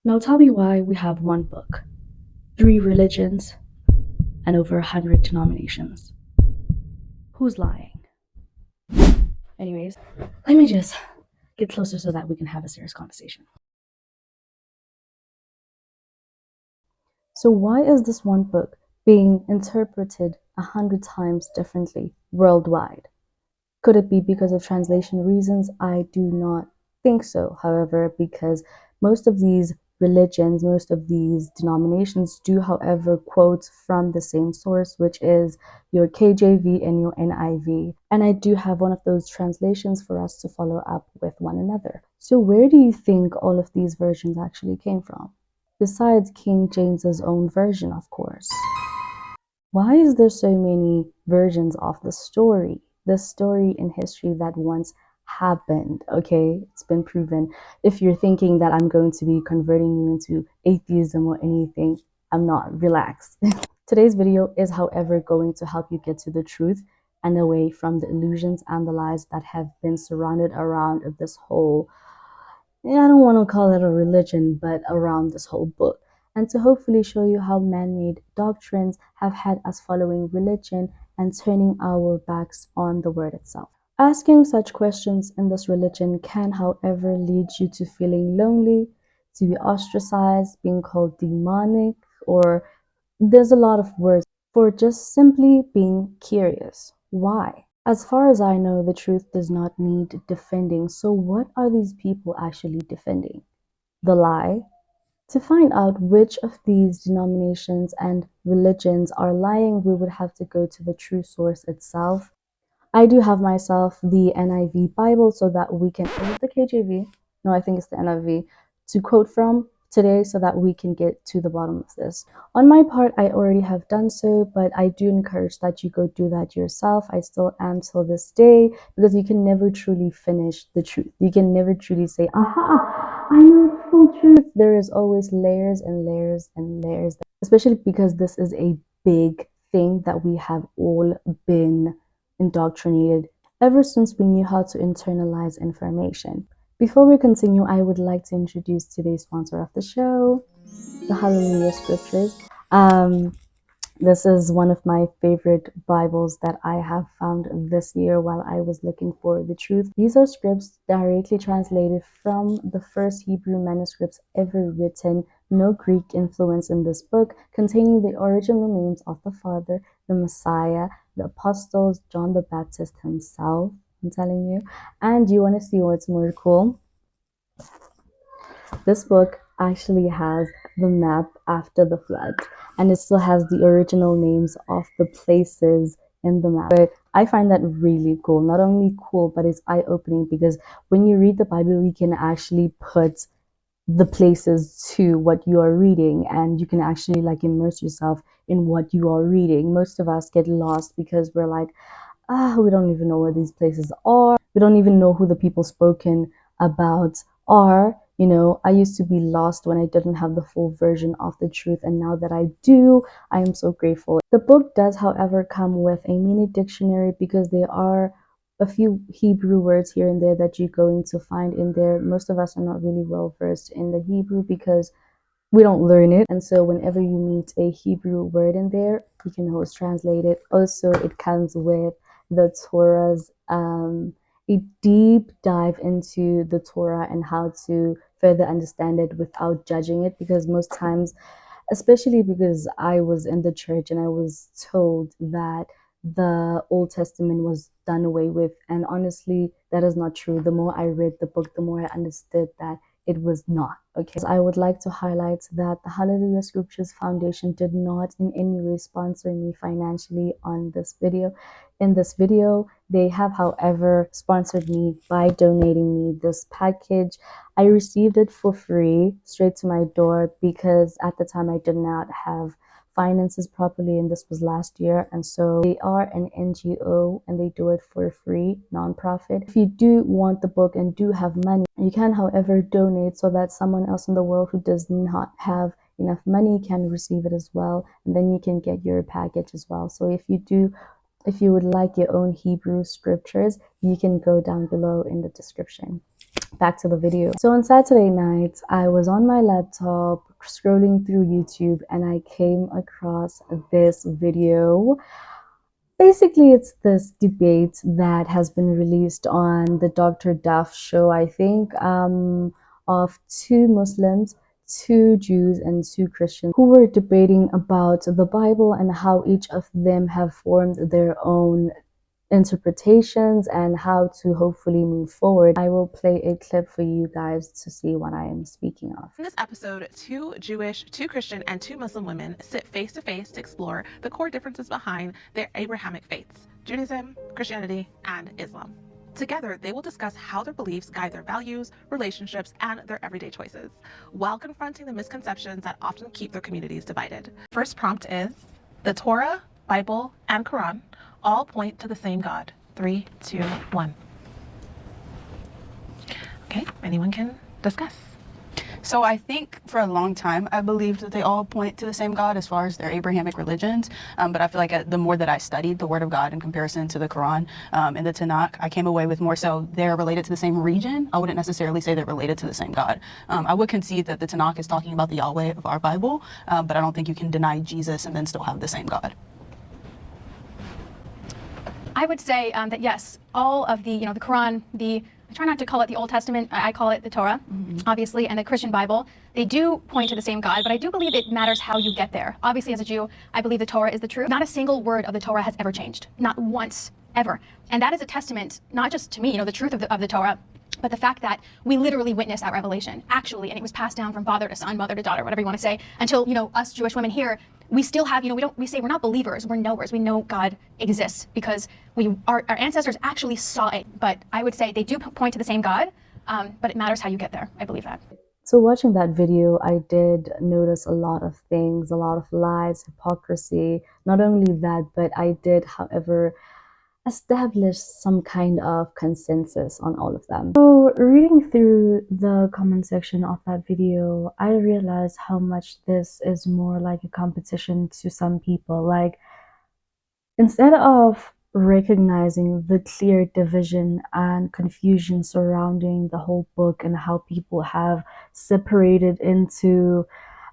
Now tell me why we have one book, three religions, and over 100 denominations. Who's lying? Anyways, let me just get closer so that we can have a serious conversation. So why is this one book being interpreted 100 times differently worldwide? Could it be because of translation reasons? I do not think so. However, because most of these religions, most of these denominations do, however, quote from the same source, which is your KJV and your NIV. And I do have one of those translations for us to follow up with one another. So where do you think all of these versions actually came from? Besides King James's own version, of course. Why is there so many versions of the story in history that once happened? Okay, it's been proven. If you're thinking that I'm going to be converting you into atheism or anything, I'm not. Relax. Today's video is, however, going to help you get to the truth and away from the illusions and the lies that have been surrounded around this whole, I don't want to call it a religion, but around this whole book, and to hopefully show you how man-made doctrines have had us following religion and turning our backs on the word itself. Asking such questions in this religion can, however, lead you to feeling lonely, to be ostracized, being called demonic, or there's a lot of words for just simply being curious. Why? As far as I know, the truth does not need defending. So what are these people actually defending? The lie? To find out which of these denominations and religions are lying, we would have to go to the true source itself. I do have myself the NIV Bible so that we can, is it the KJV? No, I think it's the NIV, to quote from today so that we can get to the bottom of this. On my part, I already have done so, but I do encourage that you go do that yourself. I still am till this day, because you can never truly finish the truth. You can never truly say, aha, I know the full truth. There is always layers and layers and layers, especially because this is a big thing that we have all been indoctrinated ever since we knew how to internalize information. Before we continue, I would like to introduce today's sponsor of the show, the Hallelujah Scriptures. This is one of my favorite Bibles that I have found this year while I was looking for the truth. These are scripts directly translated from the first Hebrew manuscripts ever written. No Greek influence in this book, containing the original names of the Father, the Messiah, the Apostles, John the Baptist himself. I'm telling you. And you want to see what's more cool? This book actually has the map after the flood, and it still has the original names of the places in the map. But I find that really cool. Not only cool, but it's eye-opening, because when you read the Bible, you can actually put the places to what you are reading, and you can actually like immerse yourself in what you are reading. Most of us get lost because we're like, we don't even know where these places are. We don't even know who the people spoken about are. You know, I used to be lost when I didn't have the full version of the truth, and now that I do, I am so grateful. The book does, however, come with a mini dictionary, because there are a few Hebrew words here and there that you're going to find in there. Most of us are not really well versed in the Hebrew because we don't learn it, and so whenever you meet a Hebrew word in there, you can always translate it. Also, it comes with the Torah's a deep dive into the Torah and how to further understand it without judging it, because most times, especially because I was in the church and I was told that the Old Testament was done away with, and honestly that is not true. The more I read the book, the more I understood that it was not. Okay, so I would like to highlight that the Hallelujah Scriptures Foundation did not in any way sponsor me financially on this video. In this video, they have, however, sponsored me by donating me this package. I received it for free straight to my door, because at the time I did not have finances properly, and this was last year, and so they are an NGO and they do it for free, non-profit. If you do want the book and do have money, you can, however, donate so that someone else in the world who does not have enough money can receive it as well, and then you can get your package as well. So if you would like your own Hebrew scriptures, you can go down below in the description. back to the video. So on Saturday night, I was on my laptop scrolling through YouTube and I came across this video. Basically, it's this debate that has been released on the Dr. Duff show, I think, of two Muslims, two Jews, and two Christians who were debating about the Bible and how each of them have formed their own interpretations and how to hopefully move forward. I will play a clip for you guys to see what I am speaking of. In this episode, two Jewish, two Christian, and two Muslim women sit face to face to explore the core differences behind their Abrahamic faiths, Judaism, Christianity, and Islam. Together, they will discuss how their beliefs guide their values, relationships, and their everyday choices, while confronting the misconceptions that often keep their communities divided. First prompt is, the Torah, Bible, and Quran all point to the same God. 3, 2, 1. Okay, anyone can discuss. So I think for a long time, I believed that they all point to the same God as far as their Abrahamic religions. But I feel like the more that I studied the Word of God in comparison to the Quran and the Tanakh, I came away with more so they're related to the same region. I wouldn't necessarily say they're related to the same God. I would concede that the Tanakh is talking about the Yahweh of our Bible, but I don't think you can deny Jesus and then still have the same God. I would say that yes, all of the Quran, I try not to call it the Old Testament, I call it the Torah, obviously, and the Christian Bible, they do point to the same God, but I do believe it matters how you get there. Obviously, as a Jew, I believe the Torah is the truth. Not a single word of the Torah has ever changed, not once, ever. And that is a testament, not just to me, the truth of the Torah, but the fact that we literally witnessed that revelation, actually, and it was passed down from father to son, mother to daughter, whatever you want to say, until, us Jewish women here, we still have, we say we're not believers, we're knowers. We know God exists because our ancestors actually saw it. But I would say they do point to the same God, but it matters how you get there. I believe that. So watching that video, I did notice a lot of things, a lot of lies, hypocrisy. Not only that, but I did, however, establish some kind of consensus on all of them. So reading through the comment section of that video, I realized how much this is more like a competition to some people. Like, instead of recognizing the clear division and confusion surrounding the whole book and how people have separated into,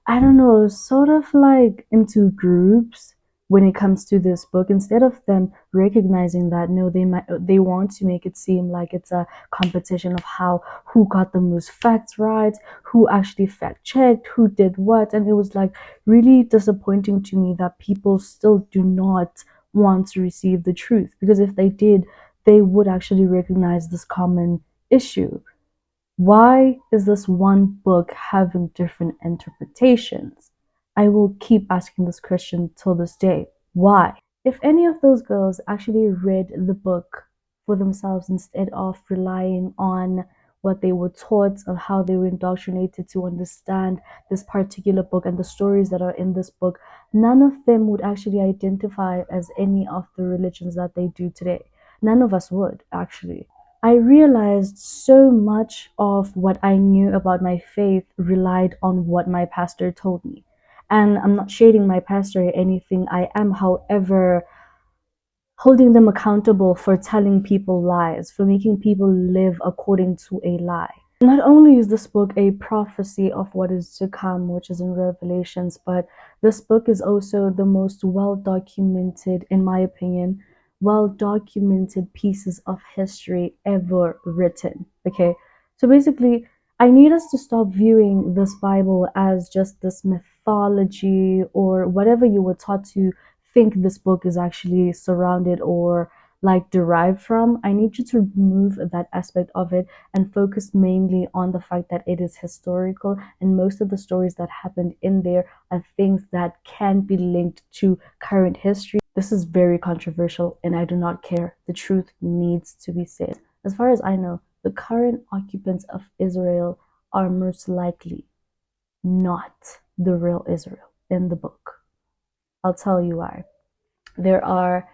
I don't know, sort of like into groups when it comes to this book, instead of them recognizing that no, they want to make it seem like it's a competition of who got the most facts right, who actually fact checked, who did what. And it was like really disappointing to me that people still do not want to receive the truth, because if they did, they would actually recognize this common issue. Why is this one book having different interpretations? I will keep asking this question till this day. Why? If any of those girls actually read the book for themselves instead of relying on what they were taught or how they were indoctrinated to understand this particular book and the stories that are in this book, none of them would actually identify as any of the religions that they do today. None of us would, actually. I realized so much of what I knew about my faith relied on what my pastor told me. And I'm not shading my pastor or anything. I am, however, holding them accountable for telling people lies, for making people live according to a lie. Not only is this book a prophecy of what is to come, which is in Revelations, but this book is also the most well-documented, in my opinion, well-documented pieces of history ever written. Okay, so basically, I need us to stop viewing this Bible as just this mythology or whatever you were taught to think this book is actually surrounded or like derived from. I need you to remove that aspect of it and focus mainly on the fact that it is historical, and most of the stories that happened in there are things that can be linked to current history. This is very controversial and I do not care. The truth needs to be said. As far as I know, the current occupants of Israel are most likely not the real Israel in the book. I'll tell you why. There are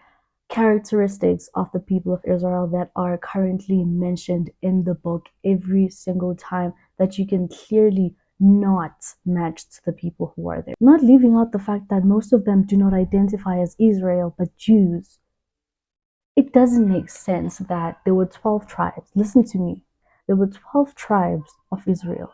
characteristics of the people of Israel that are currently mentioned in the book every single time that you can clearly not match to the people who are there. Not leaving out the fact that most of them do not identify as Israel but Jews. It doesn't make sense that there were 12 tribes. Listen to me. there were 12 tribes of Israel.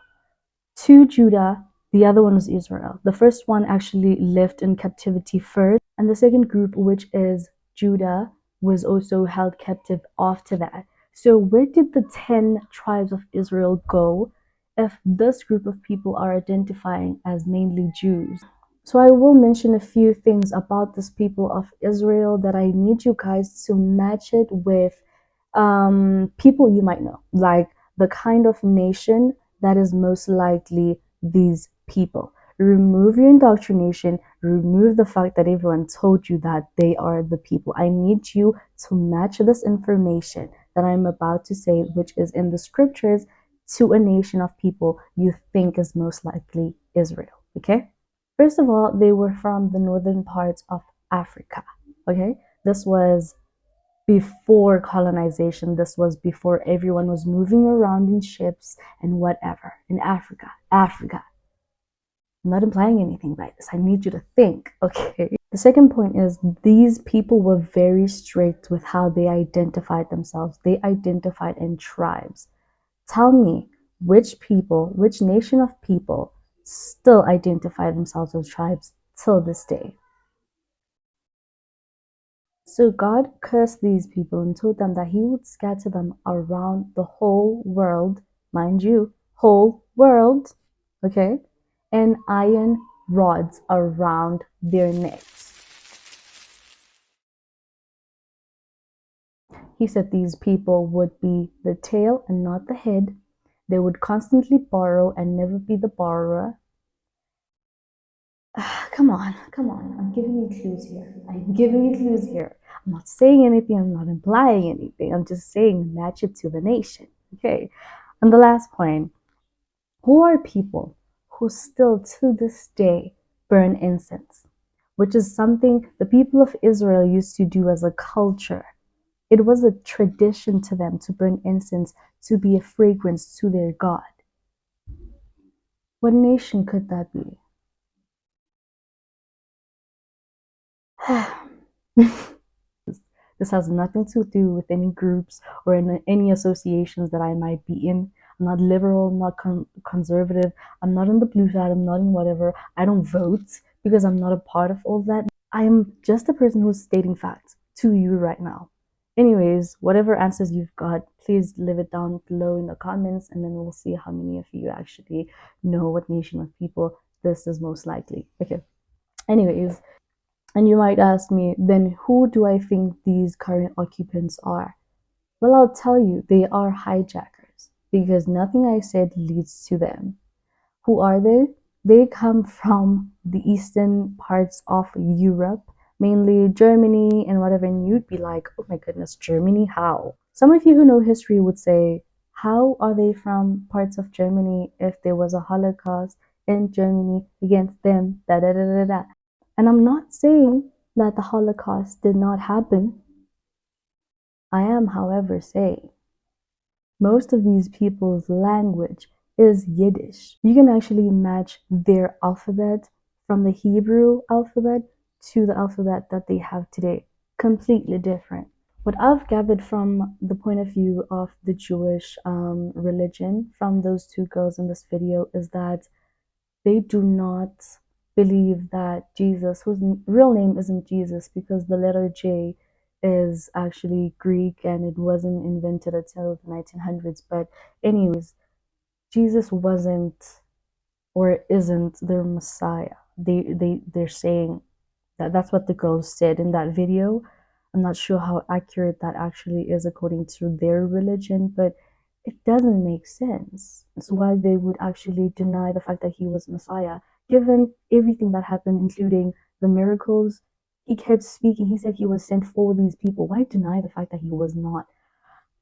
2 Judah, the other one was Israel. The first one actually lived in captivity first, and the second group, which is Judah, was also held captive after that. So where did the 10 tribes of Israel go if this group of people are identifying as mainly Jews? So I will mention a few things about this people of Israel that I need you guys to match it with people you might know, like the kind of nation that is most likely these people. Remove your indoctrination, remove the fact that everyone told you that they are the people. I need you to match this information that I'm about to say, which is in the scriptures, to a nation of people you think is most likely Israel. Okay? First of all, they were from the northern parts of Africa. Okay? This was before colonization. This was before everyone was moving around in ships and whatever. In Africa. Africa. I'm not implying anything by this. I need you to think, okay? The second point is these people were very strict with how they identified themselves. They identified in tribes. Tell me which people, which nation of people still identify themselves as tribes till this day. So God cursed these people and told them that he would scatter them around the whole world, mind you, whole world, okay, and iron rods around their necks. He said these people would be the tail and not the head. They would constantly borrow and never be the borrower. Come on, come on. I'm giving you clues here. I'm giving you clues here. I'm not saying anything. I'm not implying anything. I'm just saying match it to the nation. Okay. And the last point, who are people who still to this day burn incense, which is something the people of Israel used to do as a culture. It was a tradition to them to burn incense, to be a fragrance to their God. What nation could that be? This has nothing to do with any groups or any associations that I might be in. I'm not liberal, I'm not conservative, I'm not on the blue side, I'm not in whatever. I don't vote because I'm not a part of all that. I am just a person who's stating facts to you right now. Anyways, whatever answers you've got, please leave it down below in the comments, and then we'll see how many of you actually know what nation of people this is most likely. Okay. Anyways, and you might ask me, then who do I think these current occupants are? Well, I'll tell you, they are hijackers because nothing I said leads to them. Who are they? They come from the eastern parts of Europe, mainly Germany and whatever, and you'd be like, oh my goodness, Germany, how? Some of you who know history would say, how are they from parts of Germany if there was a Holocaust in Germany against them? Da da da da da. And I'm not saying that the Holocaust did not happen. I am, however, saying most of these people's language is Yiddish. You can actually match their alphabet from the Hebrew alphabet to the alphabet that they have today. Completely different. What I've gathered from the point of view of the Jewish religion from those two girls in this video is that they do not believe that Jesus, whose real name isn't Jesus because the letter J is actually Greek and it wasn't invented until the 1900s. But, anyways, Jesus wasn't or isn't their Messiah. They're saying that that's what the girls said in that video. I'm not sure how accurate that actually is according to their religion, but it doesn't make sense. It's why they would actually deny the fact that he was Messiah, given everything that happened, including the miracles. He kept speaking. He said he was sent for these people. Why deny the fact that he was not?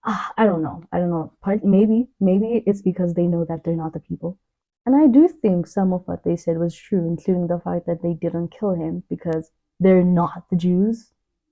I don't know. I don't know. Maybe it's because they know that they're not the people. And I do think some of what they said was true, including the fact that they didn't kill him because they're not the Jews,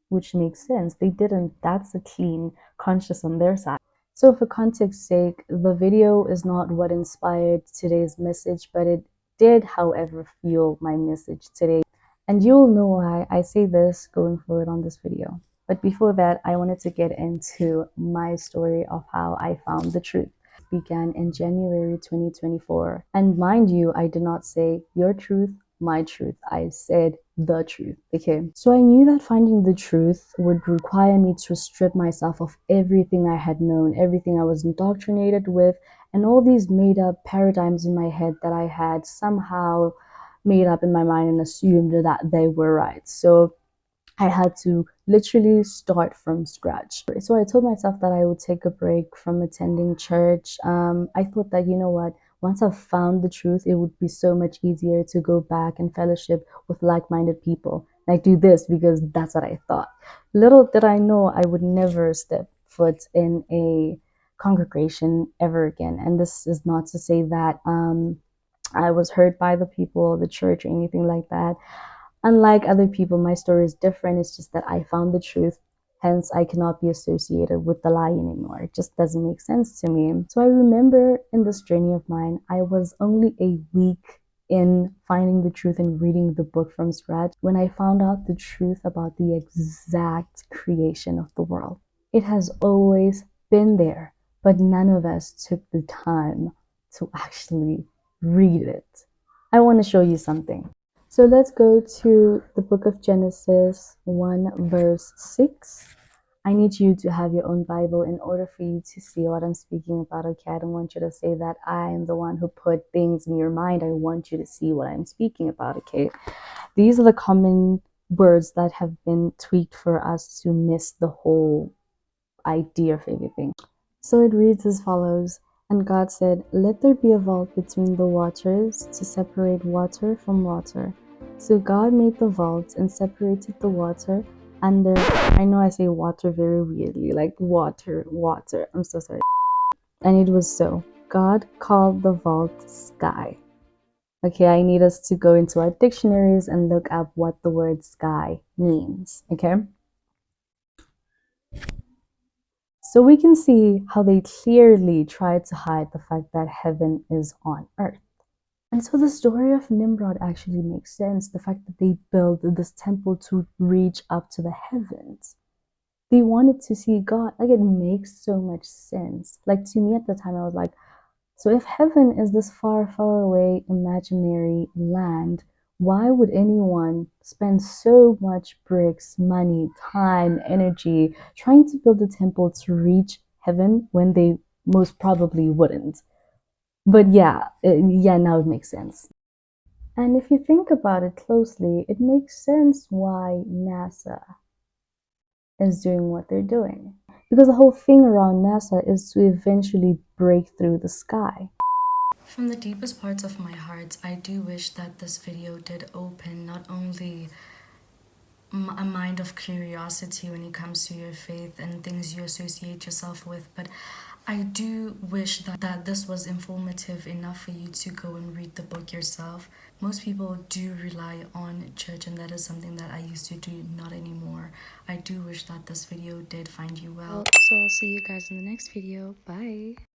which makes sense. They didn't. That's a clean conscience on their side. So for context's sake, the video is not what inspired today's message, but it did, however, fuel my message today. And you'll know why I say this going forward on this video. But before that, I wanted to get into my story of how I found the truth. began in January 2024. And mind you, I did not say your truth, my truth. I said the truth. Okay. So I knew that finding the truth would require me to strip myself of everything I had known, everything I was indoctrinated with, and all these made up paradigms in my head that I had somehow made up in my mind and assumed that they were right. So I had to literally start from scratch. So I told myself that I would take a break from attending church. I thought that, you know what, once I've found the truth, it would be so much easier to go back and fellowship with like minded people. And I do this because that's what I thought. Little did I know I would never step foot in a congregation ever again. And this is not to say that I was hurt by the people, the church, or anything like that. Unlike other people, my story is different. It's just that I found the truth. Hence, I cannot be associated with the lie anymore. It just doesn't make sense to me. So I remember in this journey of mine, I was only a week in finding the truth and reading the book from scratch when I found out the truth about the exact creation of the world. It has always been there, but none of us took the time to actually read it. I want to show you something. So let's go to the book of Genesis 1 verse 6. I need you to have your own Bible in order for you to see what I'm speaking about, okay? I don't want you to say that I am the one who put things in your mind. I want you to see what I'm speaking about, okay? These are the common words that have been tweaked for us to miss the whole idea of everything. So it reads as follows. And God said, let there be a vault between the waters to separate water from water. So God made the vault and separated the water under, I know I say water very weirdly, like water, I'm so sorry. And it was so. God called the vault sky. Okay, I need us to go into our dictionaries and look up what the word sky means, okay? So we can see how they clearly tried to hide the fact that heaven is on earth. And so the story of Nimrod actually makes sense. The fact that they built this temple to reach up to the heavens. They wanted to see God. Like, it makes so much sense. Like, to me at the time, I was like, so if heaven is this far, far away imaginary land, why would anyone spend so much bricks, money, time, energy trying to build a temple to reach heaven when they most probably wouldn't? But yeah, now it makes sense. And if you think about it closely, it makes sense why NASA is doing what they're doing. Because the whole thing around NASA is to eventually break through the sky. From the deepest parts of my heart, I do wish that this video did open not only a mind of curiosity when it comes to your faith and things you associate yourself with, but I do wish that this was informative enough for you to go and read the book yourself. Most people do rely on church, and that is something that I used to do, not anymore. I do wish that this video did find you well. So I'll see you guys in the next video. Bye.